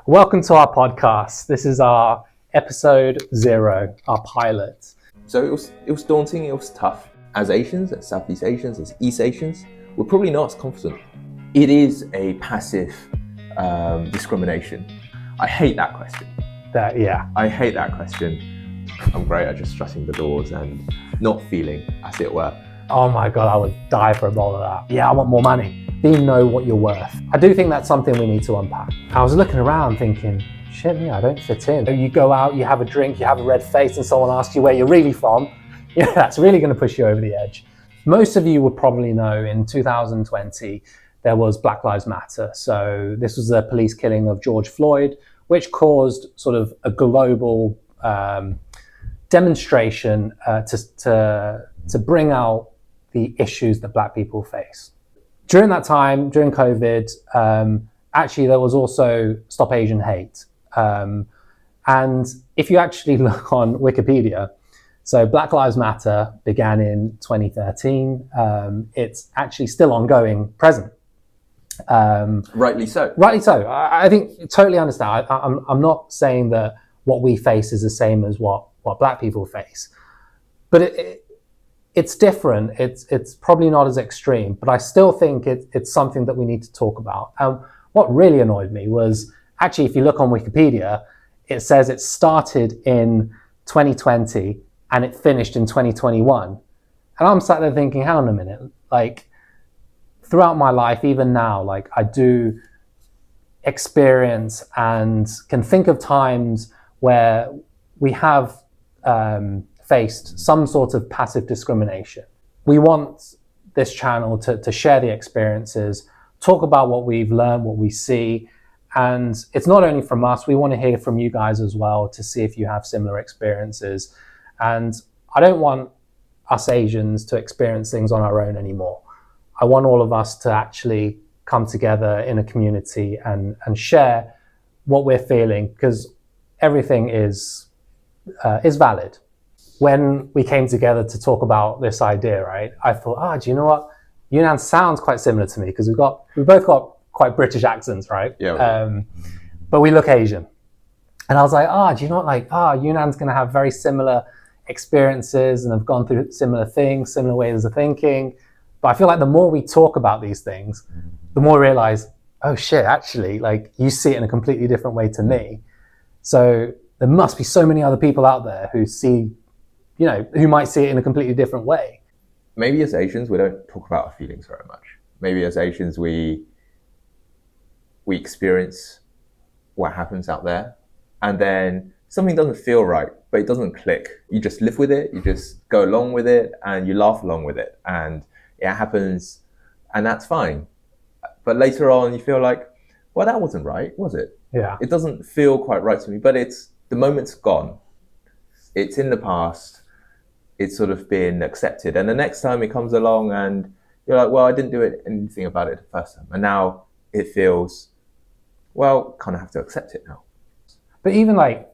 Welcome to our podcast. This is our episode 0, our pilot. So it was daunting, it was tough. As Asians, as Southeast Asians, as East Asians, we're probably not as confident. It is a passive discrimination. I hate that question. I hate that question. I'm great at just shutting the doors and not feeling, as it were. Oh my God, I would die for a bowl of that. Yeah, I want more money. Do you know what you're worth? I do think that's something we need to unpack. I was looking around thinking, shit, I don't fit in. You go out, you have a drink, you have a red face, and someone asks you where you're really from. Yeah, that's really going to push you over the edge. Most of you would probably know in 2020, there was Black Lives Matter. So this was the police killing of George Floyd, which caused sort of a global demonstration to bring out the issues that Black people face. During that time, during COVID, actually there was also Stop Asian Hate. And if you actually look on Wikipedia, so Black Lives Matter began in 2013. It's actually still ongoing, present. Rightly so. Rightly so. I think totally understand. I'm not saying that what we face is the same as what Black people face, but it's different. It's probably not as extreme, but I still think it's something that we need to talk about. What really annoyed me was actually, if you look on Wikipedia, it says it started in 2020 and it finished in 2021. And I'm sat there thinking, hang on a minute, like throughout my life, even now, like I do experience and can think of times where we have faced some sort of passive discrimination. We want this channel to share the experiences, talk about what we've learned, what we see. And it's not only from us, we want to hear from you guys as well to see if you have similar experiences. And I don't want us Asians to experience things on our own anymore. I want all of us to actually come together in a community and share what we're feeling, because everything is valid. When we came together to talk about this idea, right, I thought, do you know what? Yunnan sounds quite similar to me because we both got quite British accents, right? Yeah. But we look Asian. And I was like, do you know what? Like, Yunnan's going to have very similar experiences and have gone through similar things, similar ways of thinking. But I feel like the more we talk about these things, the more we realize, oh shit, actually, like you see it in a completely different way to me. So there must be so many other people out there who see, who might see it in a completely different way. Maybe as Asians, we don't talk about our feelings very much. Maybe as Asians, we experience what happens out there, and then something doesn't feel right, but it doesn't click. You just live with it, you just go along with it, and you laugh along with it, and it happens, and that's fine. But later on, you feel like, well, that wasn't right, was it? Yeah. It doesn't feel quite right to me, but the moment's gone. It's in the past. It's sort of been accepted. And the next time it comes along and you're like, well, I didn't do anything about it the first time. And now it feels, well, kind of have to accept it now. But even like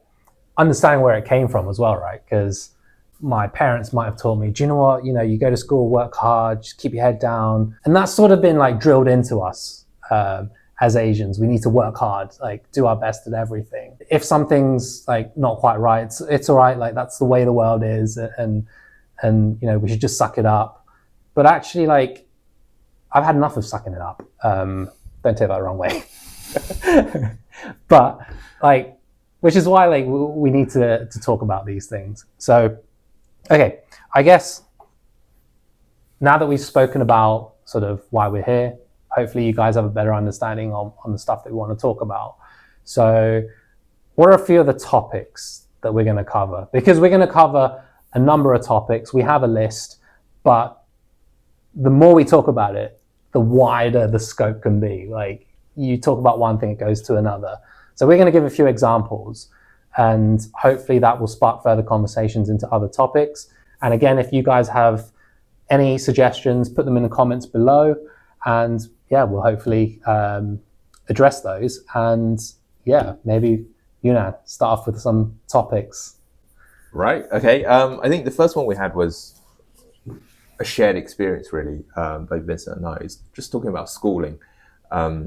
understanding where it came from as well, right? Because my parents might have taught me, do you know what? You go to school, work hard, just keep your head down. And that's sort of been like drilled into us as Asians. We need to work hard, like do our best at everything. If something's like not quite right, it's all right. Like that's the way the world is. And we should just suck it up. But actually, like, I've had enough of sucking it up. Don't take that the wrong way. But like, which is why like we need to talk about these things. So, okay, I guess now that we've spoken about sort of why we're here, hopefully you guys have a better understanding on the stuff that we want to talk about. So what are a few of the topics that we're going to cover? Because we're going to cover a number of topics. We have a list, but the more we talk about it, the wider the scope can be. Like you talk about one thing, it goes to another. So we're going to give a few examples, and hopefully that will spark further conversations into other topics. And again, if you guys have any suggestions, put them in the comments below, and we'll hopefully address those. And maybe Yunnan, start off with some topics. Right. Okay. I think the first one we had was a shared experience, really, both Vincent and I, is just talking about schooling. I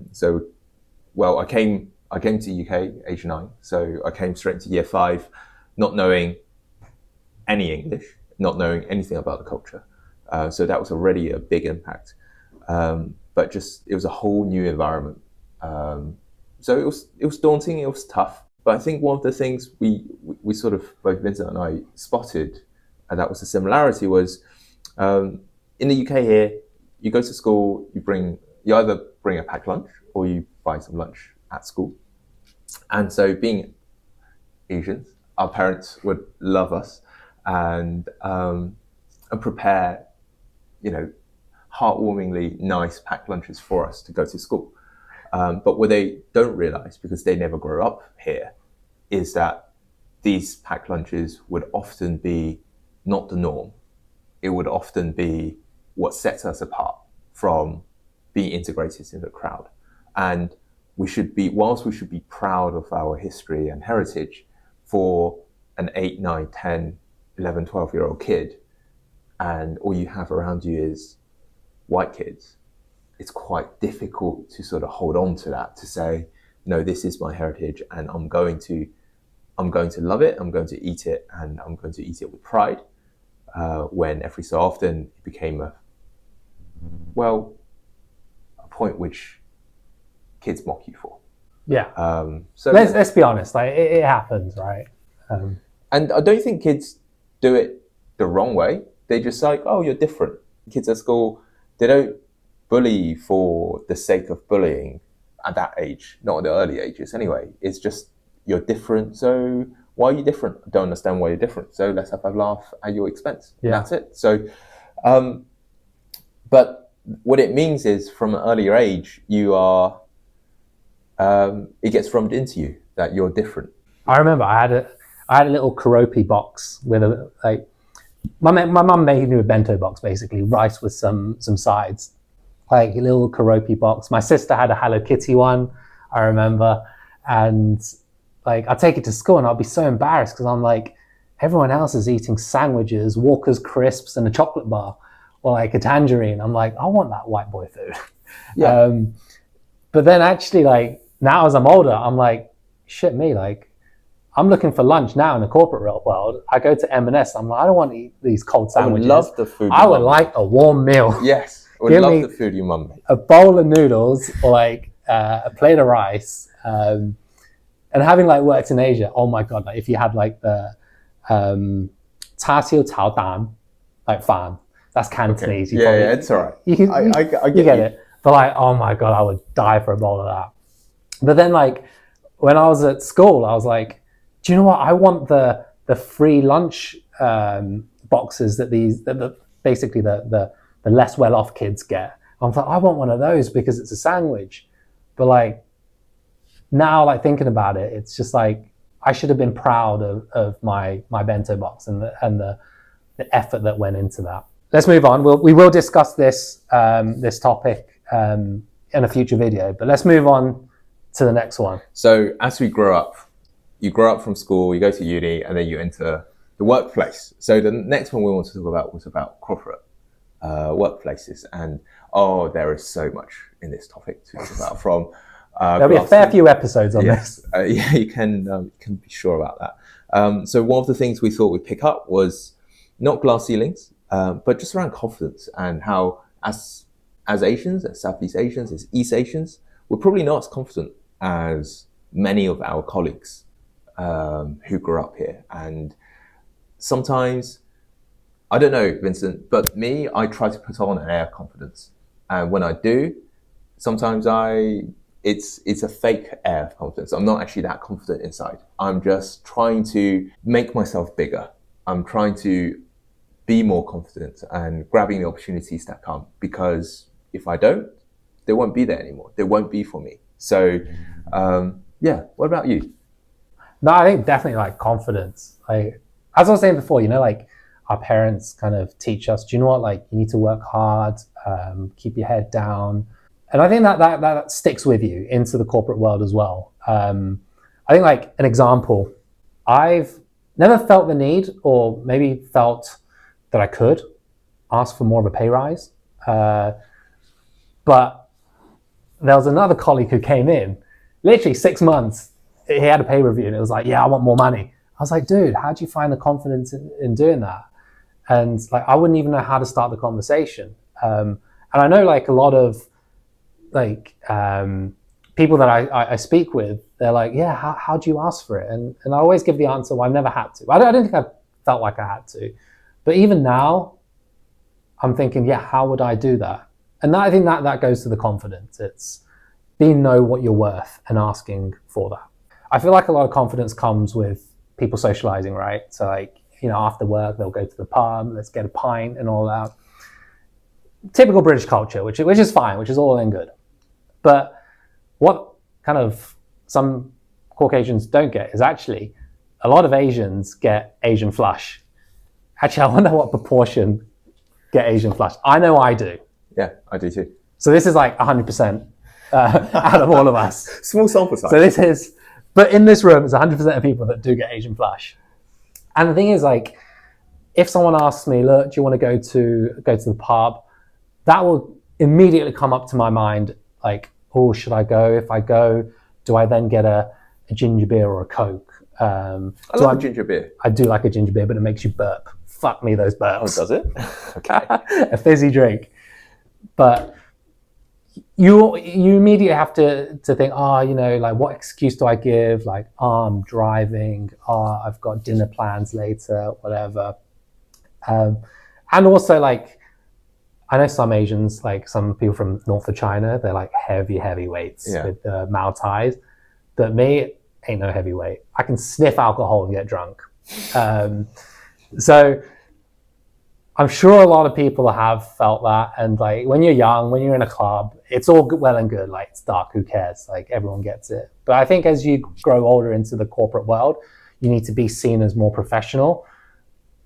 came I came to the UK age 9, so I came straight into year 5, not knowing any English, not knowing anything about the culture. So that was already a big impact. But just, it was a whole new environment. So it was daunting, it was tough. But I think one of the things we sort of, both Vincent and I spotted, and that was the similarity, was in the UK here, you go to school, you either bring a packed lunch or you buy some lunch at school. And so being Asians, our parents would love us and prepare, heartwarmingly nice packed lunches for us to go to school. But what they don't realize, because they never grew up here, is that these packed lunches would often be not the norm. It would often be what sets us apart from being integrated in the crowd. And whilst we should be proud of our history and heritage, for an 8, 9, 10, 11, 12-year-old kid, and all you have around you is white kids, it's quite difficult to sort of hold on to that, to say, no, this is my heritage and I'm going to love it, I'm going to eat it, and I'm going to eat it with pride. When every so often it became a point which kids mock you for. Yeah. So let's be honest, like it happens, right? And I don't think kids do it the wrong way. They just like, oh, you're different. Kids at school, they don't bully for the sake of bullying at that age, not at the early ages anyway. It's just, you're different, so why are you different? I don't understand why you're different, so let's have a laugh at your expense. Yeah. That's it. So, but what it means is, from an earlier age, you are, it gets drummed into you that you're different. I remember I had a little karopi box with my mum made me a bento box, basically rice with some sides, like a little karopi box. My sister had a Hello Kitty one, I remember, and I'd take it to school and I'd be so embarrassed because I'm like, everyone else is eating sandwiches, Walker's crisps, and a chocolate bar, or like a tangerine. I'm like, I want that white boy food. Yeah. But then actually, now as I'm older, I'm like, shit me, I'm looking for lunch now in the corporate world. I go to M&S. I'm like, I don't want to eat these cold sandwiches. I would love the food. I would like a warm meal. Yes, I would love the food your mum made. A bowl of noodles or a plate of rice. And having worked in Asia, oh my God, if you had the cha siu cao dan, fan, that's Cantonese. Okay. Yeah, it's all right. I get it. But oh my God, I would die for a bowl of that. But then when I was at school, I was like, do you know what? I want the free lunch boxes that basically the less well-off kids get. I'm like, I want one of those because it's a sandwich. But now, thinking about it, it's just I should have been proud of my bento box and the effort that went into that. Let's move on. We will discuss this topic in a future video, but let's move on to the next one. So as we grow up, you grow up from school, you go to uni, and then you enter the workplace. So the next one we want to talk about was about corporate workplaces. And there is so much in this topic to talk about. From there'll be a fair few episodes on this. Yeah, you can be sure about that. So one of the things we thought we'd pick up was not glass ceilings, but just around confidence, and how as Asians, as Southeast Asians, as East Asians, we're probably not as confident as many of our colleagues who grew up here. And sometimes, I don't know, Vincent, but me, I try to put on an air of confidence. And when I do, sometimes it's a fake air of confidence. I'm not actually that confident inside. I'm just trying to make myself bigger. I'm trying to be more confident and grabbing the opportunities that come, because if I don't, they won't be there anymore. They won't be for me. So, what about you? No, I think definitely confidence. As I was saying before, our parents kind of teach us, do you know what, you need to work hard, keep your head down. And I think that sticks with you into the corporate world as well. I think an example, I've never felt the need, or maybe felt that I could ask for more of a pay rise. But there was another colleague who came in, literally 6 months, he had a pay review and it was like, yeah, I want more money. I was like, dude, how do you find the confidence in doing that? And like, I wouldn't even know how to start the conversation. And I know like a lot of like people that I speak with, they're like, yeah, how do you ask for it? And I always give the answer, well, I've never had to. I don't think I felt like I had to. But even now, I'm thinking, yeah, how would I do that? And I think that goes to the confidence. It's being know what you're worth and asking for that. I feel like a lot of confidence comes with people socializing, right? So like, you know, after work, they'll go to the pub, let's get a pint and all that. Typical British culture, which is fine, which is all in good. But what kind of some Caucasians don't get is actually a lot of Asians get Asian flush. Actually, I wonder what proportion get Asian flush. I know I do. Yeah, I do too. So this is like 100% out of all of us. Small sample size. So this is, but in this room, it's 100% of people that do get Asian flush. And the thing is, like, if someone asks me, look, do you want to go to the pub? That will immediately come up to my mind, like, oh, should I go? If I go, do I then get a ginger beer or a Coke? I love a ginger beer. I do like a ginger beer, but it makes you burp. Fuck me, those burps. Oh, does it? Okay. A fizzy drink. But you immediately have to think, you know, like, what excuse do I give? Like, I'm driving, I've got dinner plans later, whatever. And also, like, I know some Asians, like some people from north of China, they're like heavyweights with Mao Tais. But me, ain't no heavyweight. I can sniff alcohol and get drunk. So I'm sure a lot of people have felt that. And like, when you're young, when you're in a club, it's all well and good. Like, it's dark, who cares? Like, everyone gets it. But I think as you grow older into the corporate world, you need to be seen as more professional.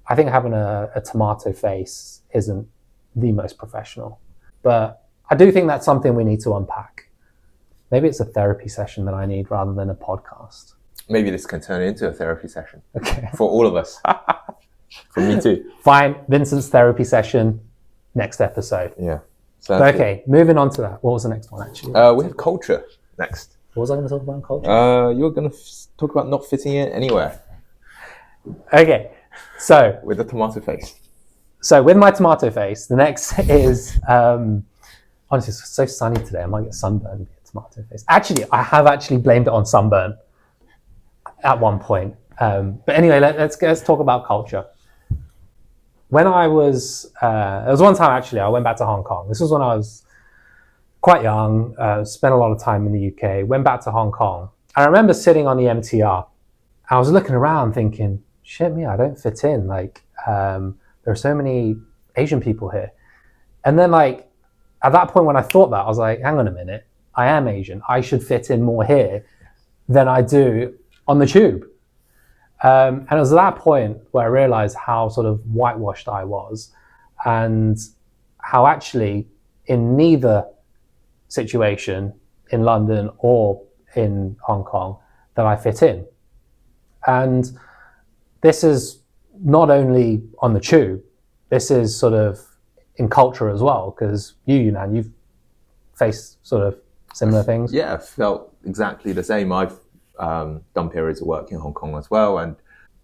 I think having a tomato face isn't the most professional. But I do think that's something we need to unpack. Maybe it's a therapy session that I need rather than a podcast. Maybe this can turn into a therapy session. Okay. For all of us. For me too. Fine. Vincent's therapy session, next episode. Yeah. Okay, moving on to that. What was the next one, actually? We have culture next. What was I going to talk about in culture? You're going to talk about not fitting in anywhere. Okay, so... with a tomato face. So with my tomato face, the next is... honestly, it's so sunny today. I might get sunburned with a tomato face. Actually, I have actually blamed it on sunburn at one point. But anyway, let's talk about culture. When I was... there was one time, actually, I went back to Hong Kong. This was when I was quite young, spent a lot of time in the UK, went back to Hong Kong. I remember sitting on the MTR. I was looking around thinking, shit me, I don't fit in. Like, there are so many Asian people here. And then, like, at that point when I thought that, I was like, hang on a minute, I am Asian. I should fit in more here than I do on the tube. And it was at that point where I realized how sort of whitewashed I was, and how actually in neither situation in London or in Hong Kong that I fit in. And this is not only on the tube, this is sort of in culture as well, because Yunan, you've faced sort of similar things. Yeah, I felt exactly the same. I've done periods of work in Hong Kong as well, and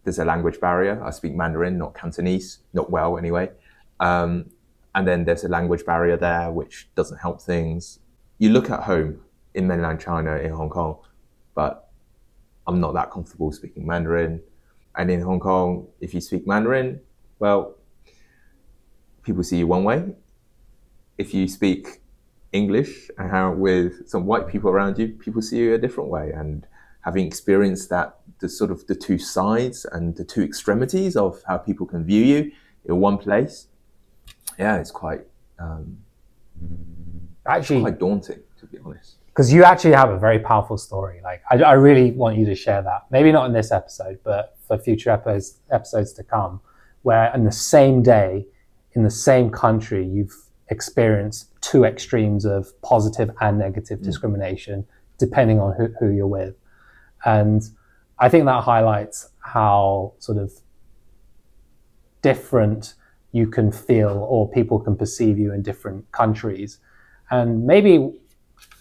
there's a language barrier. I speak Mandarin, not Cantonese, not well anyway. And then there's a language barrier there, which doesn't help things. You look at home in mainland China, in Hong Kong, but I'm not that comfortable speaking Mandarin. And in Hong Kong, if you speak Mandarin, well, people see you one way. If you speak English and hang out with some white people around you, people see you a different way. And having experienced that, the sort of the two sides and the two extremities of how people can view you in one place, yeah, it's quite actually quite daunting, to be honest. Because you actually have a very powerful story. Like, I really want you to share that. Maybe not in this episode, but for future episodes to come, where in the same day, in the same country, you've experienced two extremes of positive and negative discrimination, depending on who you're with. And I think that highlights how sort of different you can feel, or people can perceive you in different countries. And maybe,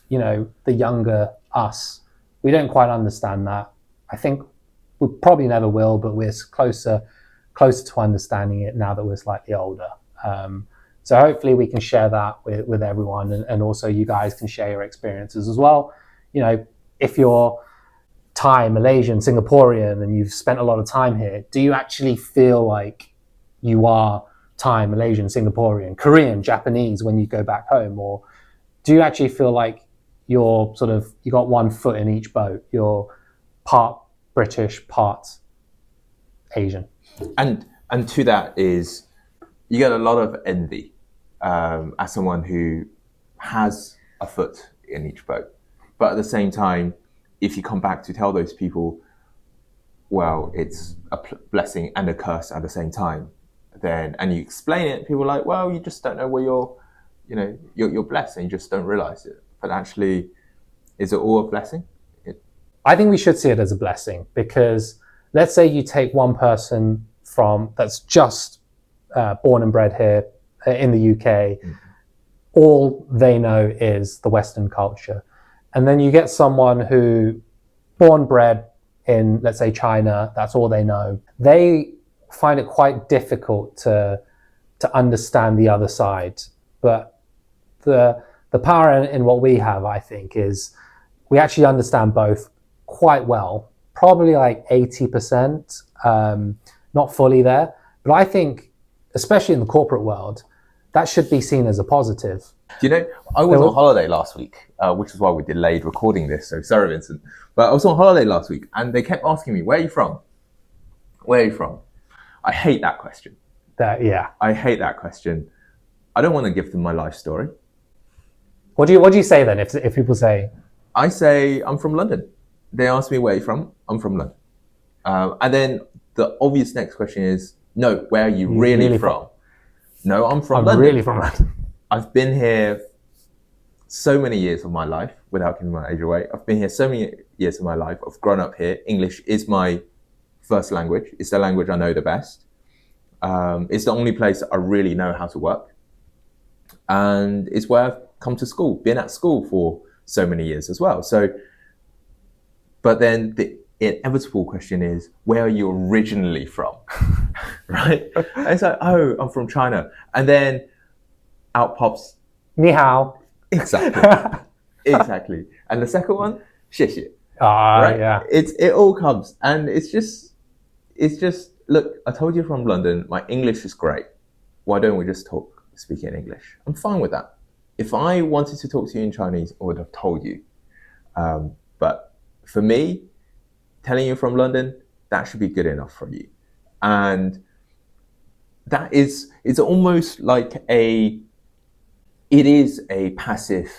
you know, the younger us we don't quite understand that. I think we probably never will, but we're closer to understanding it now that we're slightly older. So hopefully we can share that with everyone, and also you guys can share your experiences as well. You know, if you're Thai, Malaysian, Singaporean, and you've spent a lot of time here, do you actually feel like you are Thai, Malaysian, Singaporean, Korean, Japanese when you go back home? Or do you actually feel like you got one foot in each boat? You're part British, part Asian. And to that is, you get a lot of envy as someone who has a foot in each boat. But at the same time, if you come back to tell those people, well, it's a blessing and a curse at the same time, then, and you explain it, people are like, well, you just don't know where you're blessed, and you just don't realize it. But actually, is it all a blessing? I think we should see it as a blessing, because let's say you take one person that's just born and bred here in the UK, all they know is the Western culture. And then you get someone who born bred in, let's say, China, that's all they know. They find it quite difficult to understand the other side. But the power in what we have, I think, is we actually understand both quite well, probably like 80%, not fully there. But I think, especially in the corporate world, that should be seen as a positive. Do you know, I was on holiday last week, which is why we delayed recording this, so sorry, Vincent. But I was on holiday last week, and they kept asking me, where are you from? Where are you from? I hate that question. I hate that question. I don't want to give them my life story. What do you say then if people say? I say, I'm from London. They ask me, where are you from? I'm from London. And then the obvious next question is, no, where are you really from? No, I'm from London. Really from London. I've been here so many years of my life, without giving my age away. I've been here so many years of my life. I've grown up here. English is my first language. It's the language I know the best. It's the only place I really know how to work. And it's where I've come to school, been at school for so many years as well. So, but then the inevitable question is, where are you originally from? Right? And it's like, oh, I'm from China. And then out pops, Ni hao. Exactly. Exactly. And the second one, 谢谢. Right? Yeah. It all comes, and it's just, look, I told you from London, my English is great. Why don't we just speak in English? I'm fine with that. If I wanted to talk to you in Chinese, I would have told you. But for me, telling you from London, that should be good enough for you. And that is, it's almost like it is a passive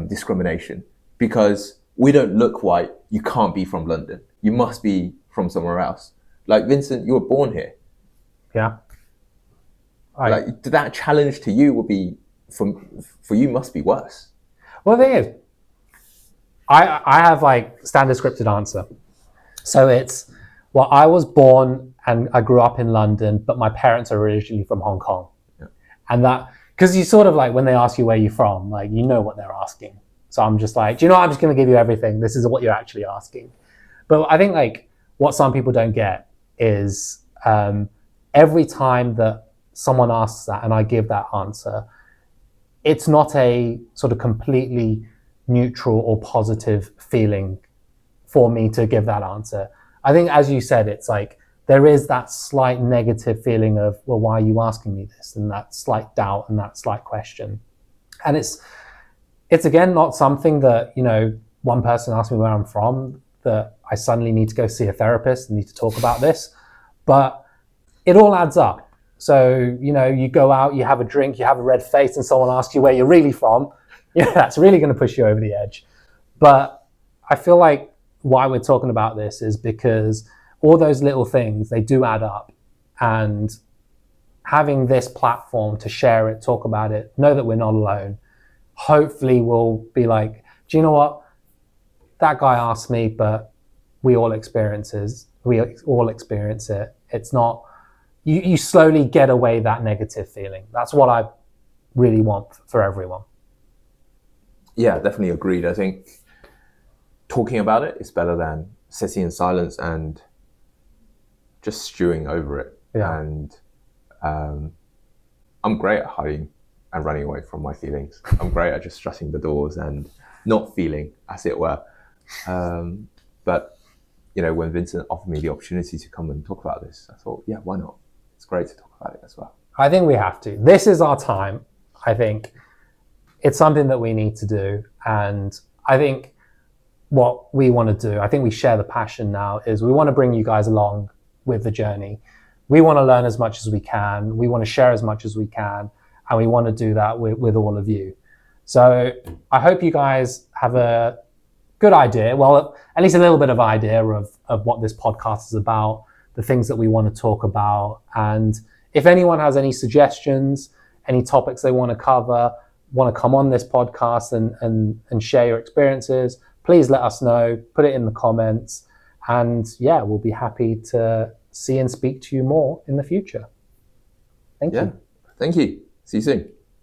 discrimination, because we don't look white, you can't be from London. You must be from somewhere else. Like Vincent, you were born here. Yeah. Like that challenge to you would be, for you must be worse. Well, the thing is, I have like standard scripted answer. So it's, well, I was born and I grew up in London, but my parents are originally from Hong Kong. Yeah. And that, because you sort of like, when they ask you where you're from, like, you know what they're asking. So I'm just like, do you know what? I'm just going to give you everything. This is what you're actually asking. But I think like what some people don't get is every time that someone asks that and I give that answer, it's not a sort of completely neutral or positive feeling for me to give that answer. I think, as you said, it's like there is that slight negative feeling of, well, why are you asking me this? And that slight doubt and that slight question. And it's again, not something that, you know, one person asked me where I'm from, that I suddenly need to go see a therapist and need to talk about this, but it all adds up. So, you know, you go out, you have a drink, you have a red face, and someone asks you where you're really from. Yeah, that's really going to push you over the edge. But I feel like why we're talking about this is because all those little things, they do add up. And having this platform to share it, talk about it, know that we're not alone, hopefully we'll be like, do you know what? That guy asked me, but we all experience it. It's not, you slowly get away that negative feeling. That's what I really want for everyone. Yeah, definitely agreed. I think talking about it is better than sitting in silence and just stewing over it. Yeah. And I'm great at hiding and running away from my feelings. I'm great at just shutting the doors and not feeling, as it were. But when Vincent offered me the opportunity to come and talk about this, I thought, yeah, why not? It's great to talk about it as well. I think we have to. This is our time. I think it's something that we need to do. And I think what we want to do, I think we share the passion now, is we want to bring you guys along with the journey. We want to learn as much as we can. We want to share as much as we can. And we want to do that with all of you. So I hope you guys have a good idea, well, at least a little bit of idea of what this podcast is about, the things that we want to talk about. And if anyone has any suggestions, any topics they want to cover, want to come on this podcast and share your experiences, please let us know, put it in the comments. And yeah, we'll be happy to see and speak to you more in the future. Thank you. Thank you. See you soon.